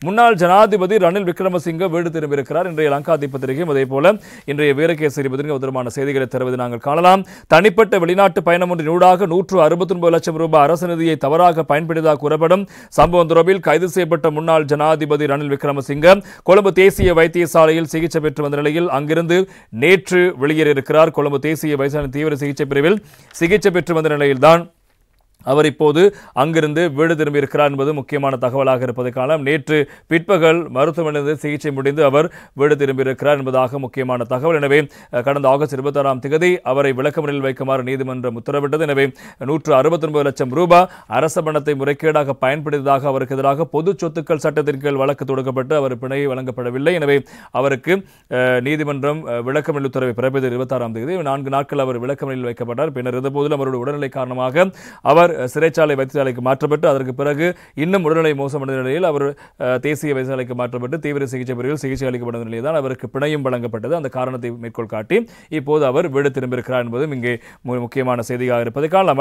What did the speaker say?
முன்னாள் ஜனாதிபதி ரணில் விக்ரமசிங்க வீடு திரும்பியிருக்கிறார். இன்றைய லங்கா பத்திரிகையும் அதேபோல இன்றைய வீரகேசரி பத்திரிகை உதரமான செய்திகளை தருவதை நாங்கள் காணலாம். தனிப்பட்ட வெளிநாட்டு பயணம் ஒன்றின் ஊடாக 169 லட்சம் ரூபாய் அரசு நிதியை தவறாக பயன்படுத்தியதாக கூறப்படும் சம்பவம் தொடர்பில் கைது செய்யப்பட்ட முன்னாள் ஜனாதிபதி ரணில் விக்ரமசிங்க கொழும்பு தேசிய வைத்தியசாலையில் சிகிச்சை பெற்று வந்த நிலையில் அங்கிருந்து நேற்று வெளியேறியிருக்கிறார். கொழும்பு தேசிய வைத்தியசாலை தீவிர சிகிச்சை பிரிவில் சிகிச்சை பெற்று வந்த நிலையில்தான் அவர் இப்போது அங்கிருந்து வீடு திரும்பியிருக்கிறார் என்பது முக்கியமான தகவலாக இருப்பதை காணலாம். நேற்று பிற்பகல் மருத்துவமனையில் சிகிச்சை முடிந்து அவர் வீடு திரும்பியிருக்கிறார் என்பதாக முக்கியமான தகவல். எனவே கடந்த ஆகஸ்ட் 26ஆம் தேதி அவரை விளக்கமறியலில் வைக்குமாறு நீதிமன்றம் உத்தரவிட்டது. எனவே 169 லட்சம் ரூபாய் அரச பணத்தை முறைகேடாக பயன்படுத்தியதாக அவருக்கு எதிராக பொது சொத்துக்கள் சட்டத்தின் கீழ் வழக்கு தொடுக்கப்பட்டு அவர் பிணை வழங்கப்படவில்லை. எனவே அவருக்கு நீதிமன்றம் விளக்கமறியல் உத்தரவை பிறப்பித்தது 26ஆம் தேதி. 4 நாட்கள் அவர் விளக்கமறியலில் வைக்கப்பட்டார். பின்னர் இருந்தபோதிலும் அவருடைய உடல்நிலை காரணமாக அவர் சிறைச்சாலை வைத்தியசாலைக்கு மாற்றப்பட்டு அதற்கு பிறகு இன்னும் உடல்நிலை மோசமடைந்த நிலையில் அவர் தேசிய வைத்தியசாலைக்கு மாற்றப்பட்டு தீவிர சிகிச்சை பிரிவில் சிகிச்சை அளிக்கப்பட்ட நிலையில் தான் அவருக்கு பிணையும் வழங்கப்பட்டது. அந்த காரணத்தை மேற்கோள் காட்டி இப்போது அவர் வீடு திரும்பியிருக்கிறார் என்பதும் இங்கே முக்கியமான செய்தியாக இருப்பதை காணலாம்.